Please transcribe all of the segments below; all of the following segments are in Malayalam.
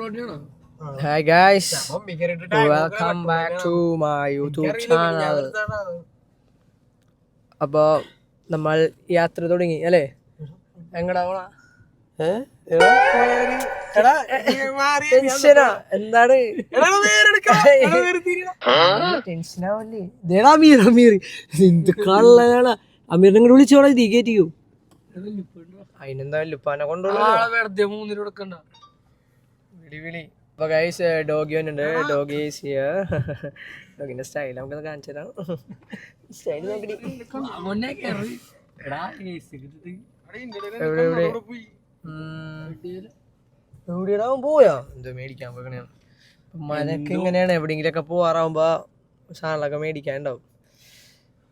Hi guys, welcome back to my YouTube channel. അപ്പോൾ നമ്മൾ യാത്ര തുടങ്ങി അല്ലേ? എങ്ങടാ പോണ? ടെൻഷനാ എന്താണ്? ടെൻഷനാവല്ലേ? ഇതേടാ അമീർ എന്ത് കള്ളനാണ്. അമീറിനെ ഇങ്ങോട്ട് വിളിച്ചോളാം, ഇത് കയറ്റിക്കോ. അതിനെന്താ ലുപ്പാനെ കൊണ്ടുപോകണ്ട. വിളി. അപ്പോൾ ഗൈസ് ഡോഗി വന്നിട്ടുണ്ട്. Doggy is here. ഡോഗിന്റെ സ്റ്റൈൽ നമുക്കൊന്ന് കാണിച്ചു തരാം. സ്റ്റൈൽ നോക്കി എവിടെയാ പോയാ എന്തോ മേടിക്കാൻ പോകണയാണ്. മനക്ക് ഇങ്ങനെയാണ്, എവിടെയെങ്കിലൊക്കെ പോവാറാവുമ്പോ സാധനങ്ങളൊക്കെ മേടിക്കാനുണ്ടാവും.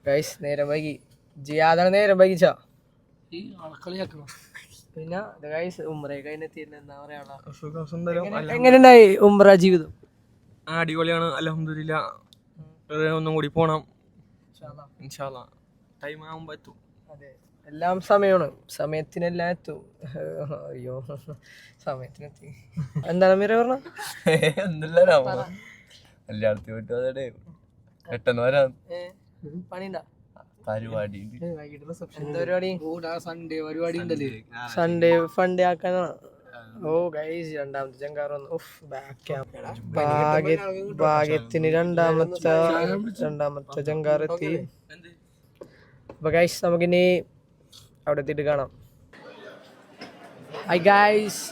ഗൈസ് നേരം വൈകി, ജിയാദാണ് നേരം വൈകിച്ചാ. പിന്നെ ഗൈസ് ഉംറയൊക്കെ കഴിഞ്ഞെത്തിയിരുന്നു. എന്താ പറയാ, എങ്ങനെയുണ്ടായി ഉംറ ജീവിതം? അടിപൊളിയാണ്, അൽഹംദുലില്ലാഹ്. ഒന്നും കൂടി പോണം ഇൻഷാ അല്ലാഹ്. ടൈം ആവുമ്പോ എത്തും. അതെ, എല്ലാം സമയമാണ്, സമയത്തിനെല്ലാം എത്തും. അയ്യോ സമയത്തിനെത്തി. എന്താണ് മീര പറഞ്ഞ? എല്ലായിടത്തും പോയിട്ട് അതേ പെട്ടെന്ന് വരാം. പണിയുണ്ടാ? പരിപാടി എന്താ പരിപാടി? സൺഡേ ഫണ്ട് ആക്കാനാ. ഓ ഗൈസ് രണ്ടാമത്തെ ചങ്കാർ വന്നു. ഭാഗ്യത്തിന് രണ്ടാമത്തെ ചങ്കാർ എത്തി. അപ്പൊ ഗൈസ് നമുക്കിനി അവിടെ എത്തിയിട്ട് കാണാം. ഹായ് ഗൈസ്,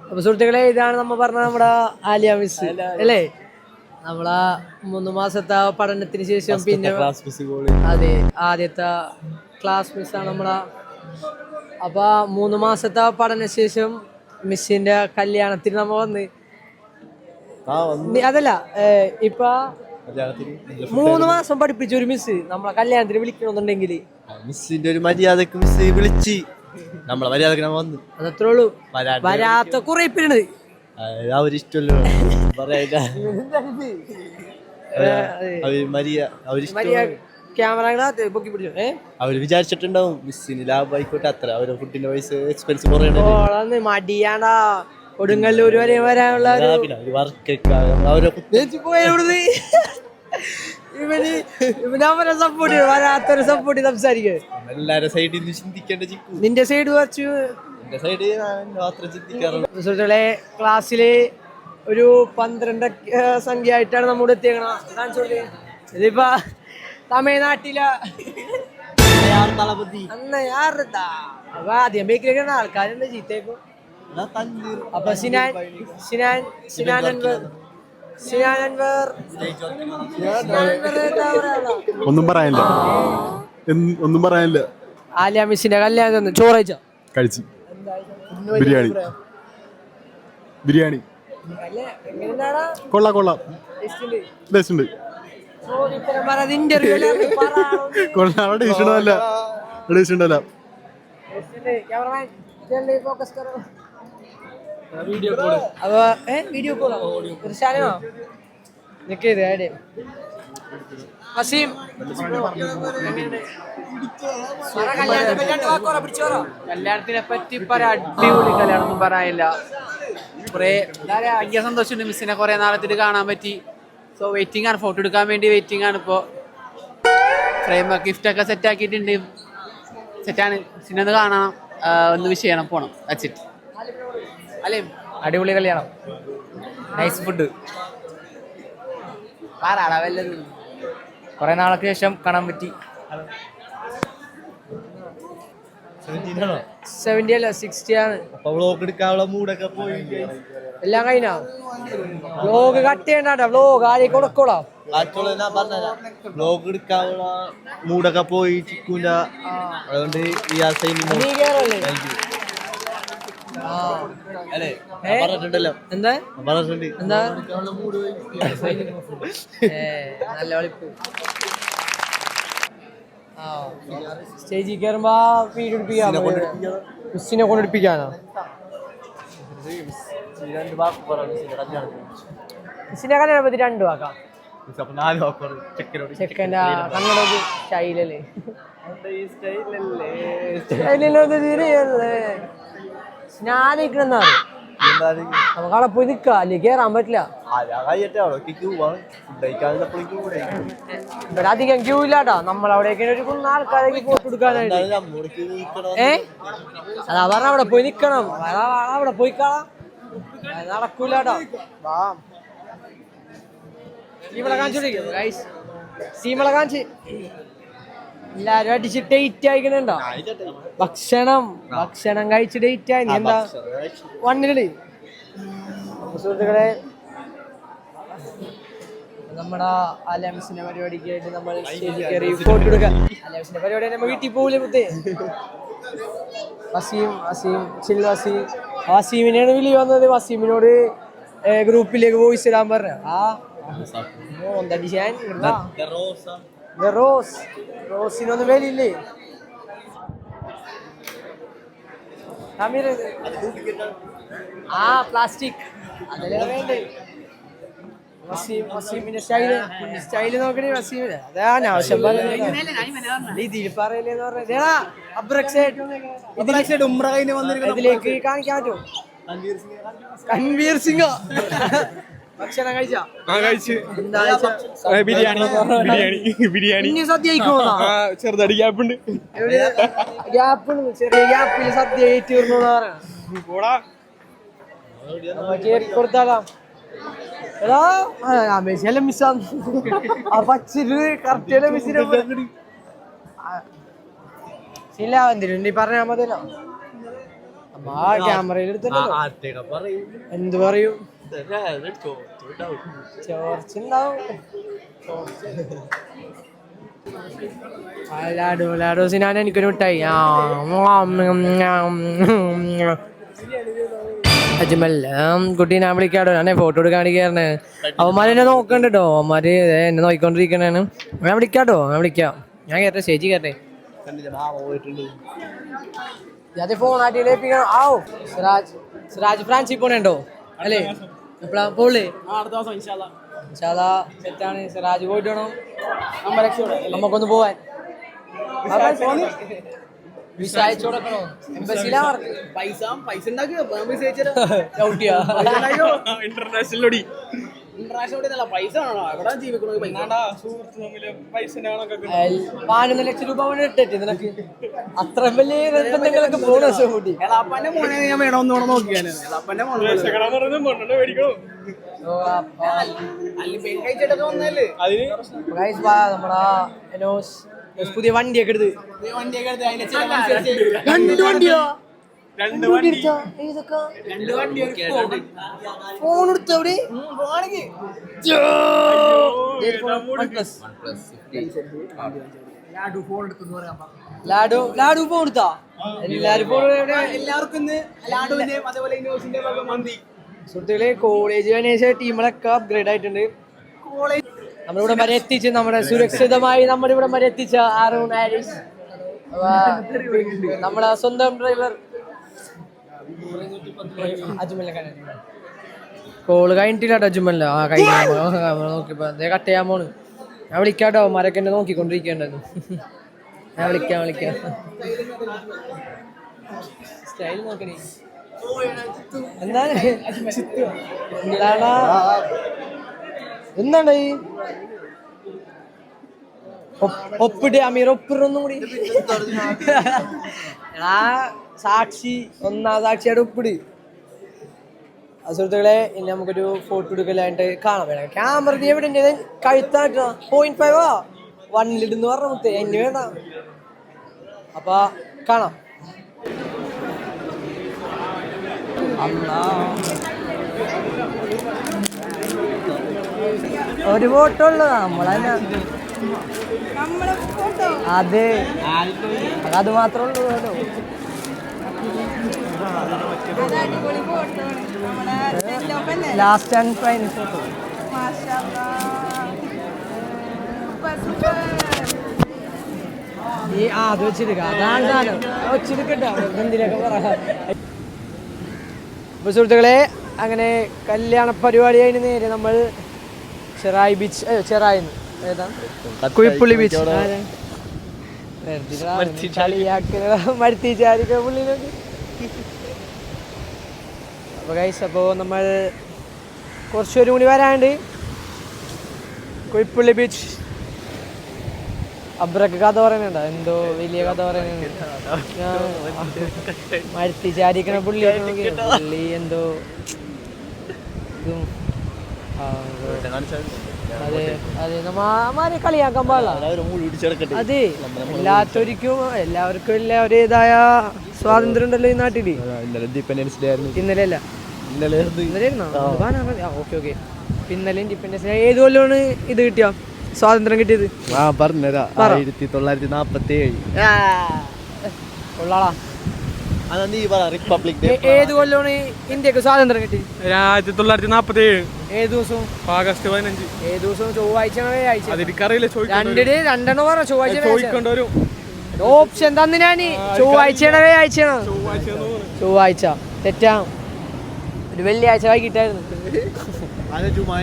അപ്പൊ സുഹൃത്തുക്കളെ ഇതാണ് നമ്മ പറഞ്ഞ നമ്മുടെ ആലിയ മിസ് അല്ലേ? നമ്മളാ 3 മാസത്തെ പഠനത്തിന് ശേഷം പിന്നെ അതെ ആദ്യത്തെ ക്ലാസ് മിസ്സാണ് നമ്മളാ. അപ്പൊ 3 മാസത്തെ പഠനശേഷം മിസ്സിന്റെ കല്യാണത്തിന് നമ്മ വന്ന്. അതല്ല, ഇപ്പൊ 3 മാസം പഠിപ്പിച്ച ഒരു മിസ് നമ്മളെ കല്യാണത്തിന് വിളിക്കണമെന്നുണ്ടെങ്കിൽ മിസ്സിന്റെ ഒരു മര്യാദക്ക് മിസ് വിളിച്ച് നമ്മളെ മര്യാദക്ക് വന്നു. അതത്രേ ഉള്ളൂ. വരാത്ത കുറെ പേരുണ്ട്, അവരിഷ്ടല്ലോ പറയാ. അവര് വിചാരിച്ചിട്ടുണ്ടാവും മിസ്സിന് ലാഭമായിക്കോട്ടെ, അത്ര അവരെ ഫുഡിന്റെ പൈസ എക്സ്പെൻസ് കുറേ മടിയാണ്ടാ. കൊടുങ്ങല്ലൂർ വരെ വരാനുള്ള ഇവനെ സപ്പോർട്ട് വരാത്തൊരു സപ്പോർട്ട് സംസാരിക്കുക. എല്ലാരും സൈഡിൽ നിന്ന് ചിന്തിക്കേണ്ട ചിക്കു. നിന്റെ സൈഡ് കുറച്ച് സുഹൃത്തുക്കളെ, ക്ലാസ്സില് ഒരു 12 സംഖ്യ ആയിട്ടാണ് നമ്മോട് എത്തിയേക്കണം. ഇതിപ്പോ തമിഴ്നാട്ടിലെ അപ്പൊ ആദ്യം ബേക്കിലേക്കാണ് ആൾക്കാരെന്താ ചീത്തേക്കും. അപ്പൊ സിനാൻ അൻവർ ഒന്നും പറയാനില്ല. ആലിയ മിസ്സിന്റെ കല്യാണം ചോറയച്ച കഴിച്ചു. ബിരിയാണി കൊള്ളാം ടേസ്റ്റ് ഉണ്ട്. ടേസ്റ്റ് ഉണ്ടല്ല. വീഡിയോ കല്യാണത്തിനെ പറ്റി അടിപൊളി കല്യാണം ഒന്നും പറയാനില്ല. കുറെ ഭയങ്കര സന്തോഷമുണ്ട്. മിസ്സിനെ കുറെ നാളത്തിൽ കാണാൻ പറ്റി. സോ വെയിറ്റിംഗ് ആണ്, ഫോട്ടോ എടുക്കാൻ വേണ്ടി വെയിറ്റിംഗ് ആണ്. ഇപ്പോൾ ഫ്രെയിം ഗിഫ്റ്റൊക്കെ സെറ്റ് ആക്കിയിട്ടുണ്ട്. സെറ്റാണ്. മിസ്സിനെ ഒന്ന് കാണണം, ഒന്ന് വിഷ് ചെയ്യണം, പോണം. വെച്ചിട്ട് അല്ലേ അടിപൊളി കല്യാണം, നൈസ് ഫുഡ്. ആരാടാ വല്ലതും കുറെ നാൾക്ക് ശേഷം കാണാൻ പറ്റി. 70 അല്ല 60 ആണ്. എല്ലാം കഴിഞ്ഞാ വ്ലോഗ് കട്ട് ചെയ്യണ്ട. വ്ലോഗ് ആരെയും കൊടുക്കോളാം. വ്ലോഗ് എടുക്കാനുള്ള മൂടൊക്കെ പോയി ചിക്കൂല. അതുകൊണ്ട് പറഞ്ഞിട്ടുണ്ടല്ലോ. എന്താ നല്ല ഒളിപ്പ്. സ്റ്റേജിൽ കയറുമ്പോ വീഡിയോ എടുപ്പിക്കാനോ മിസ്സിനെ കൊണ്ടെടുപ്പിക്കാനോ? മിസ്സിനെ കല്യാണം പറ്റി 2 വാക്കാം. ചെക്കൻ്റെ കണ്ണട സ്റ്റൈലല്ലേ? ഞാനിക്കണെന്നാ നമുക്ക് അവിടെ പോയി നിക്കാം അല്ലെങ്കിൽ കേറാൻ പറ്റില്ല. ഇവിടെ അധികം ക്യൂ ഇല്ലാട്ടോ. നമ്മളവിടേക്ക് ഒരു ആൾക്കാരേക്ക് ഫോട്ടോ എടുക്കാനായിട്ട്. അതാ പറഞ്ഞ അവിടെ പോയി നിക്കണം. അവിടെ പോയി കാണാം. നടക്കൂലാട്ടോ. സീമളെ കാണിച്ചു സീമളെ കാണിച്ച് എല്ലാരും അടിച്ച് ഡേറ്റ് ആയിക്കണുണ്ടോ? ഭക്ഷണം കഴിച്ച് ഡേറ്റ് ആയി. എന്താ വണ്ണില് സുഹൃത്തുക്കളെ നമ്മുടെ അലംസിന്റെ പരിപാടിക്ക് ആയിട്ട് നമ്മൾ കയറി ഫോട്ടോ എടുക്കാം. അലംസിന്റെ പരിപാടി നമ്മൾ വീട്ടിൽ പോകില്ല മുത്തേ. വസീമിനെയാണ് വിളി വന്നത്. വസീമിനോട് ഗ്രൂപ്പിലേക്ക് വോയിസ് ഇടാൻ പറഞ്ഞ റോസിനൊന്നും വിലയില്ലേ? പ്ലാസ്റ്റിക് അതല്ലേ വേണ്ടേ? വസീമിന്റെ സ്റ്റൈല് നോക്കണേ വസീമിന്. അതാണ് ആവശ്യം ഇതിൽ പറയലേന്ന് പറഞ്ഞാ ഇതിലേക്ക് കാണിക്കാൻ പറ്റുമോ? കൺവീർ സിംഗ് ഭക്ഷണം കഴിച്ചാ? ബിരിയാണി സദ്യ ചെറുതടി ഗ്യാപ്പുണ്ട്. ചെറിയ ഗ്യാപ്പിൽ സദ്യ തീർന്നു കൊടുത്താലോ? എടാ മെസ്സിയെല്ലാം മിസ്സാന്ന്. ആ പച്ചില് കറക്റ്റ് മിസ്സിനെ ഇല്ല എന്തിനു പറഞ്ഞാ മതിയല്ലോ. ക്യാമറയിൽ എടുത്തല്ലോ. എന്ത് പറയും? ചോർച്ചുണ്ടാവും. ലാഡോസിനാണ് എനിക്കൊരു മിഠായി. അജ്മൽ കുട്ടി ഞാൻ വിളിക്കാടോ. ഞാൻ ഫോട്ടോ എടുക്കാണ്ടിരിക്കാണ്. അവന്മാരെന്നെ നോക്കണ്ട കേട്ടോ. അവന്മാര് എന്നെ നോക്കിക്കൊണ്ടിരിക്കണേണ്. ഞാൻ വിളിക്കാട്ടോ. ഞാൻ വിളിക്കാം. ഞാൻ കേട്ടെ ചേച്ചി കേട്ടെ. അത് ഫോൺ ആയിട്ട് ആവോ? സിറാജ് ഫ്രാൻസിൽ പോണുണ്ടോ അല്ലേ? എപ്പോഴാ പോളേ? സെറ്റാണ്. സിറാജ് പോയിട്ട് വേണം നമുക്കൊന്ന് പോവാൻ. വിസ അയച്ചു കൊടുക്കണോ? എംബസിയിലാ വർക്ക്. പൈസ ഇന്റർനാഷണൽ പൈസ 11 ലക്ഷം രൂപ ഇട്ടിട്ട് നിനക്ക് അത്ര വലിയ നിർബന്ധങ്ങളൊക്കെ ബോണസ് കൂട്ടി. നമ്മുടെ പുതിയ വണ്ടിയൊക്കെ എടുത്ത് രണ്ട് വണ്ടിയോ? ഫോൺ എടുത്ത അവിടെ ലാഡു ഫോൺ എടുത്താ? എല്ലാവർക്കും സുഹൃത്തുക്കളെ കോളേജ് കഴിഞ്ഞ ടീമുകളൊക്കെ അപ്ഗ്രേഡ് ആയിട്ടുണ്ട്. നമ്മളിവിടെ വരെ എത്തിച്ച് നമ്മുടെ സുരക്ഷിതമായി നമ്മുടെ ഇവിടെ വരെ എത്തിച്ച ആറൂൺ ഹാരിസ്, നമ്മളെ സ്വന്തം ഡ്രൈവർ അജ്മലിനെ കണ്ടിട്ടുണ്ട്. കോള് കഴിഞ്ഞിട്ടില്ല അജ്മല്ല. ആ കഴിഞ്ഞ നോക്കിയപ്പോ കട്ട് ചെയ്യാൻ പോണ്. ഞാൻ വിളിക്കാട്ടോ. മരൊക്കെ എന്നെ നോക്കിക്കൊണ്ടിരിക്കേണ്ടത്. ഞാൻ വിളിക്കാം. സ്റ്റൈൽ നോക്കണേ. എന്താണ് എന്താണ് ഒപ്പിട്ട് അമീർ ഒപ്പിടൊന്നും കൂടി സാക്ഷി ഒന്നാം സാക്ഷിയുടെ ഒപ്പിട്. സുഹൃത്തുക്കളെ ഇനി നമുക്കൊരു ഫോട്ടോ എടുക്കലായിട്ട് കാണാൻ വേണം. ക്യാമറ എവിടെ കഴുത്താട്ടോ 0.5 1 പറഞ്ഞ മുത്തേ എന്നെ വേണ്ട. അപ്പൊ കാണാം. ഒരു ഫോട്ടോ ഉള്ളതാ നമ്മളന്നെ. അതെ അത് മാത്രമേ ഉള്ളൂ. Last and final photo. അത് വെച്ചെടുക്കാം. അതാണ് സാധനം. വെച്ചെടുക്കട്ടോ എന്തിനൊക്കെ പറയാം. അപ്പോൾ സുഹൃത്തുക്കളെ അങ്ങനെ കല്യാണ പരിപാടിയായിട്ട് നേരെ നമ്മൾ ചെറായി ബീച്ച് ചെറായിന്ന് ഏതാണ് കുഴിപ്പുള്ളി ബീച്ച് മരുത്തിച്ചാരിക്ക പുള്ളിനൊക്കെ. അപ്പോൾ ഗൈസ് അപ്പോൾ നമ്മൾ കുറച്ചൊരു കൂടി വരാണ്ട് കൊയ്പ്പള്ളി ബീച്ച് അബ്രക്ക് കഥ പറയുന്നുണ്ടോ എന്തോ വലിയ കഥ പറയുന്നുണ്ട് മരുത്തി ചാരിക്കണ പുള്ളി എന്തോ ഇതും അതെ അതെ നമ്മമാരെ കളിയാക്കാൻ പാടില്ല. അതെ എല്ലാവർക്കും ഒരേതായ സ്വാതന്ത്ര്യം ഉണ്ടല്ലോ ഈ നാട്ടില്. ഇന്നലെ അല്ല ഓക്കെ ഓക്കെ ഇന്നലെ ഇൻഡിപെൻഡൻസ് ഡേ. ഏത് കൊല്ലമാണ് ഇത് കിട്ടിയ സ്വാതന്ത്ര്യം കിട്ടിയത്? പറഞ്ഞുതരാ 1947. കൊള്ളാളാ. അതാ നീ പറ റിപ്പബ്ലിക് ഡേ. ഏത് കൊല്ലമാണ് ഇന്ത്യക്ക് സ്വാതന്ത്ര്യം കിട്ടി? 1947. ഏത് ദിവസവും? ആഗസ്റ്റ് 15. ഏത് ദിവസവും? ചൊവ്വാഴ്ചയാണോ വ്യാഴാഴ്ച? രണ്ടെണ്ണം പറഞ്ഞ ചോദിക്കേണ്ടി ഓപ്ഷൻ തന്നു ഞാന്. ചൊവ്വാഴ്ചയാണോ വ്യാഴാഴ്ചയാണോ? ചൊവ്വാഴ്ച. തെറ്റാ. ഒരു വെള്ളിയാഴ്ച വൈകിട്ടായിരുന്നു.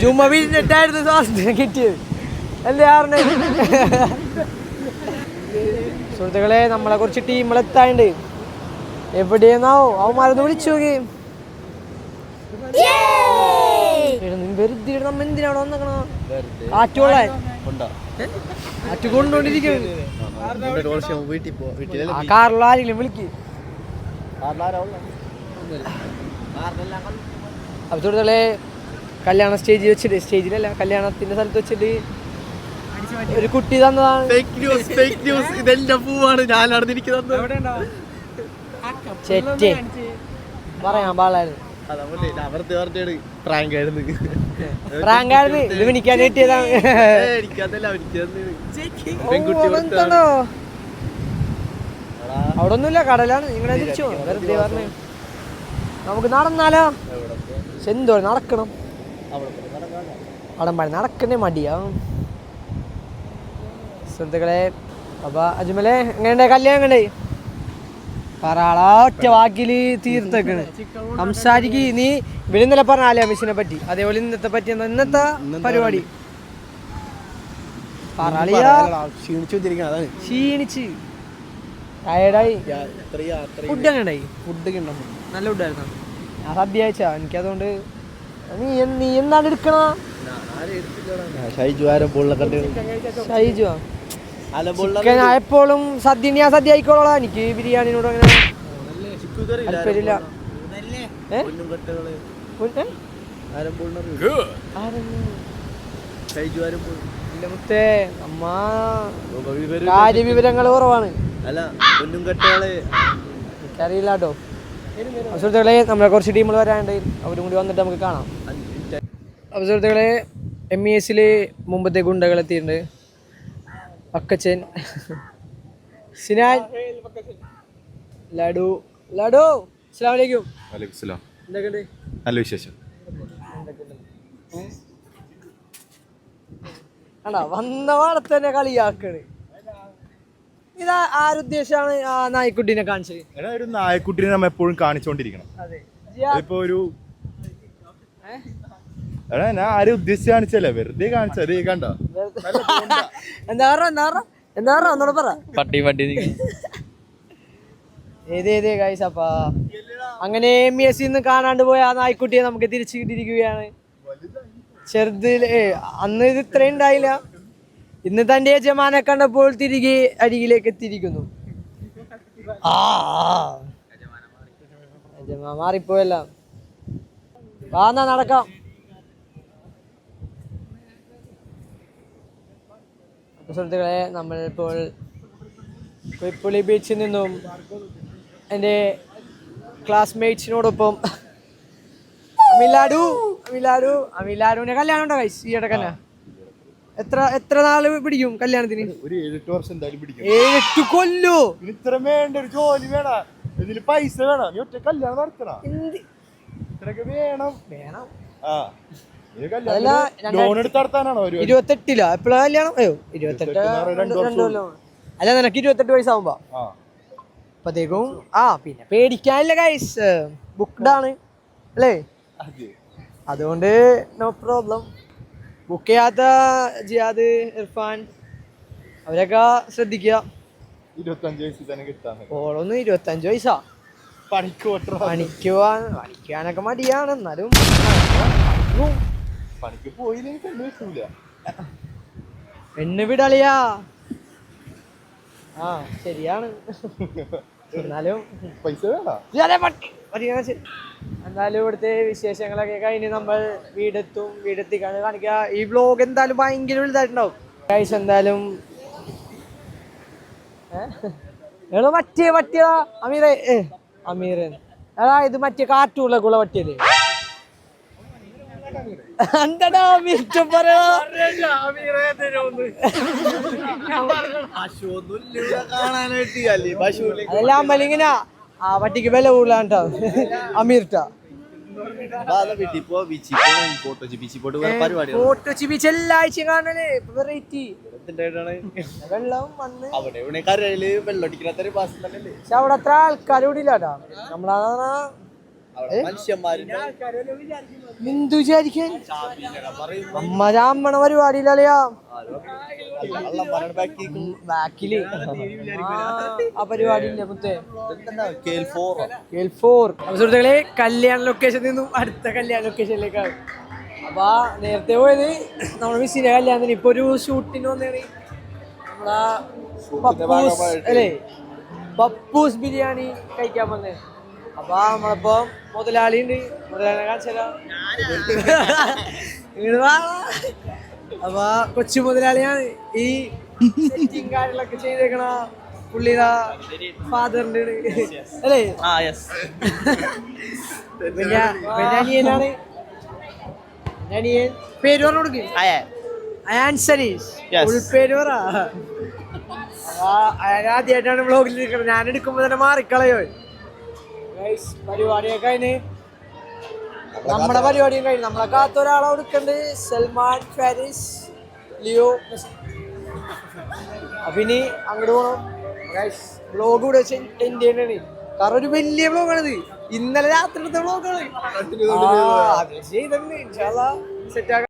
ചുമ വീട്ടിട്ടായിരുന്നു സ്വാതന്ത്ര്യം കിട്ടിയത്. എന്താ സുഹൃത്തുക്കളെ നമ്മളെ കുറച്ച് ടീമുകളെത്താണ്ട് എവിടെയെന്നാവോ അവന്മാരൊന്ന് വിളിച്ചു നോക്കി. വെറുതെ നമ്മ എന്തിനാണ് വന്നേക്കണ? കാറ്റുകൊള്ളേ കാറ്റ് കൊണ്ടോണ്ടിരിക്കുന്നു. കാറിലുള്ള ആരെങ്കിലും വിളിക്ക്. അപ്പൊ സുഹൃത്തുക്കളെ കല്യാണ സ്റ്റേജിലല്ല കല്യാണത്തിന്റെ സ്ഥലത്ത് വെച്ചിട്ട് ഒരു കുട്ടി തന്നതാണ്. ഇതെല്ലാം പൂവാണ് ഞാൻ നടന്നിരിക്കുന്നത്. ചെറ്റേ പറയാൻ പാടില്ലായിരുന്നു. പ്രാങ്കായിരുന്നു ഇത് വിളിക്കാൻ കിട്ടിയതാണ്. അവിടെ ഒന്നുമില്ല, കടലാണ്. നിങ്ങളെ തിരിച്ചു വെറുതെ പറഞ്ഞു. നമുക്ക് നടന്നാലോ? എന്തോ നടക്കണം, അവിടെ നടക്കണ്ടേ മടിയാ. സുഹൃത്തുക്കളെ അപ്പൊ അജ്മലെ എങ്ങനെയുണ്ട് കല്യാണം? എങ്ങനെ പറയാളാ? ഒറ്റ വാക്കില് തീർത്തേക്കണ്. സംസാരിക്ക് നീ. ഇവിടെ ഇന്നലെ പറഞ്ഞാലേ മിസ്സിനെ പറ്റി, അതേപോലെ ഇന്നത്തെ പറ്റി ഇന്നത്തെ പരിപാടി ക്ഷീണിച്ച് ടയർഡായി. ഫുഡ് എങ്ങനെയായി? ഫുഡ് നല്ല ഫുഡായിരുന്നു. ഞാൻ സദ്യ അയച്ചാ എനിക്കതുകൊണ്ട്. നീ എന്താണ് എടുക്കണ? ഷൈജു എപ്പോഴും സദ്യ. ഞാൻ സദ്യ ആയിക്കോളാം. എനിക്ക് ബിരിയാണിനോട് അങ്ങനെ താല്പര്യമില്ല. മുത്തേ അമ്മ കാര്യവിവരങ്ങൾ കുറവാണ്. എനിക്കറിയില്ല കേട്ടോ. സുഹൃത്തുക്കളെ നമ്മളെ കുറച്ച് ടീമുകൾ വരാണ്ട്, അവരും കൂടി വന്നിട്ട് നമുക്ക് കാണാം. അപ്പോൾ സുഹൃത്തുക്കളെ MES മുമ്പത്തെ ഗുണ്ടകൾ എത്തിയിട്ടുണ്ട്. അക്കച്ചൻ, സിനാൻ, ലഡു. അസ്സലാമു അലൈക്കും. എന്തൊക്കെയുണ്ട്? നല്ല വിശേഷം. വന്ന പാടെ തന്നെ കളിയാക്കണ്. ഇതാ ആരുദ്ദേശാണ് ആ നായ്ക്കുട്ടീനെ കാണിച്ചത്? ഒരു നായക്കുട്ടിനെ നമ്മ എപ്പോഴും കാണിച്ചോണ്ടിരിക്കണം. ഇപ്പൊ ഒരു ഞാൻ ആരും ഉദ്ദേശിച്ച് കാണിച്ചല്ലേ, വെറുതെ കാണിച്ചത്. കണ്ട എന്താ ഒന്നോട് പറ. ഏതേ ഗൈസ്. അപ്പ അങ്ങനെ MES കാണാണ്ട് പോയ ആ നായ്ക്കുട്ടിയെ നമുക്ക് തിരിച്ചു കിട്ടിയിരിക്കുകയാണ്. ചെറുതില് അന്ന് ഇത് ഇത്രയും ഉണ്ടായില്ല. ഇന്ന് തന്റെ യജമാനെ കണ്ടപ്പോൾ തിരികെ അരികിലേക്ക് എത്തിയിരിക്കുന്നു. യജമാ മാറിപ്പോയല്ല. വാന്നാ നടക്കാം. സുഹൃത്തുക്കളെ നമ്മളിപ്പോൾ കൊയ്പ്പള്ളി ബീച്ചിൽ നിന്നും എൻ്റെ ക്ലാസ്മേറ്റ്സിനോടൊപ്പം അമിലാഡുവിനെ കല്യാണം ഉണ്ടോ കൈസ്? ഈ ഇടക്കന്നെ എത്ര നാള് പിടിക്കും കല്യാണത്തിന്? ഒരു 7-8 വർഷം എന്തായാലും പിടിക്കും. 7-8 കൊല്ലോ? ഇത്ര വേണ്ട, ഒരു ജോലി വേണം, ഇതില് പൈസ വേണം, നീ ഒറ്റ കല്യാണം നടത്തണം. ഇത്രയൊക്കെ വേണം. ലോൺ എടുത്ത് നടത്താനാണോ? 28 എപ്പോഴാ കല്യാണം? 28 അല്ല, നിനക്ക് 28 വയസ്സാവുമ്പോ അപ്പത്തേക്കും പിന്നെ പേടിക്കാനില്ല ഗൈസ്. ബുക്ക്ഡാണ് അല്ലേ? അതുകൊണ്ട് നോ പ്രോബ്ലം. ബുക്ക് ചെയ്യാത്ത ജിയാദ്, ഇർഫാൻ അവരൊക്കെ ശ്രദ്ധിക്കുക. 25 വയസ്സിൽ തന്നെ കിട്ടാൻ. ഓളൊന്ന് 25 വയസ്സാ. പഠിക്കാനൊക്കെ മടിയാണ്, എന്നാലും പണിക്ക് പോയില്ലെങ്കിൽ പെണ്ണ് കിട്ടൂല. പെണ്ണ് വിടളിയാ. ആ ശരിയാണ്, എന്നാലും പൈസ വേണ്ട. എന്നാലും ഇവിടുത്തെ വിശേഷങ്ങളൊക്കെ കഴിഞ്ഞ് നമ്മൾ വീടെത്തിക്കാണ് കാണിക്കുക. ഈ വ്ലോഗ് എന്തായാലും ഭയങ്കര വലുതായിട്ടുണ്ടാവും ഗൈസ്. എന്തായാലും മറ്റേ അമീർ ഇത് മറ്റേ കാർട്ടൂണിലൊക്കെ ഉള്ള പറ്റിയല്ലേ? എന്താടാ അതെല്ലാം അമ്മലിങ്ങനെ ആ പട്ടിക്ക് വില കൂടുതലാട്ടോ അമീർട്ടാ. ഫോട്ടോ ചിപ്പിച്ച് എല്ലാ ആഴ്ചയും കാണണേ വെറൈറ്റി വെള്ളം വന്ന്. പക്ഷെ അവിടെ അത്ര ആൾക്കാർ കൂടിയില്ലാട്ടാ. നമ്മളാ എന്തു വിചാരിക്കാൻ അമ്മ പരിപാടിയില്ലല്ലയാ ബാക്കില് ആ പരിപാടി ഇല്ല മുത്തേ. സുഹൃത്തുക്കളെ കല്യാണ ലൊക്കേഷനിൽ നിന്നും അടുത്ത കല്യാണ ലൊക്കേഷനിലേക്കാണ്. അപ്പൊ നേരത്തെ പോയത് നമ്മുടെ മിസ്സിന്റെ കല്യാണത്തിന്, ഇപ്പൊ ഒരു ഷൂട്ടിന് വന്നേണ് നമ്മളാ പപ്പൂസ് ബിരിയാണി കഴിക്കാൻ വന്നേ. അപ്പൊ നമ്മളിപ്പോ മുതലാളി ഉണ്ട്, മുതലാളിനെ കാണിച്ചാലോ. അപ്പൊ കൊച്ചു മുതലാളിയാണ് ഈ സെറ്റിങ് കാര്യങ്ങളൊക്കെ ചെയ്തേക്കണ പുള്ളിയുടെ ഫാദറിന്റെ അല്ലേ? അനിയനാണ്. അനിയൻ പേര് പറഞ്ഞു കൊടുക്ക്. പേര് പറ. ആദ്യമായിട്ടാണ് വ്ളോഗിൽ നിൽക്കുന്നത്. ഞാൻ എടുക്കുമ്പോ തന്നെ മാറിക്കളയോ. പരിപാടിയൊക്കെ കഴിഞ്ഞ് നമ്മുടെ പരിപാടിയും കഴിഞ്ഞ് നമ്മളെ കാത്ത ഒരാളെ കൊടുക്കണ്ട്, സൽമാൻ ഫാരിസ് ലിയോ. അപ്പൊ ഇനി അങ്ങോട്ട് പോകണം. വ്ളോഗ് കൂടെ എൻഡ് ചെയ്യണേ, കാരണം ഒരു വലിയ വ്ളോഗാണിത്. ഇന്നലെ രാത്രിത്തെ വ്ളോഗാണ്. ചെയ്തിട്ടുണ്ട്. ഇൻഷാ അല്ലാഹ് സെറ്റ് ആക്കാം.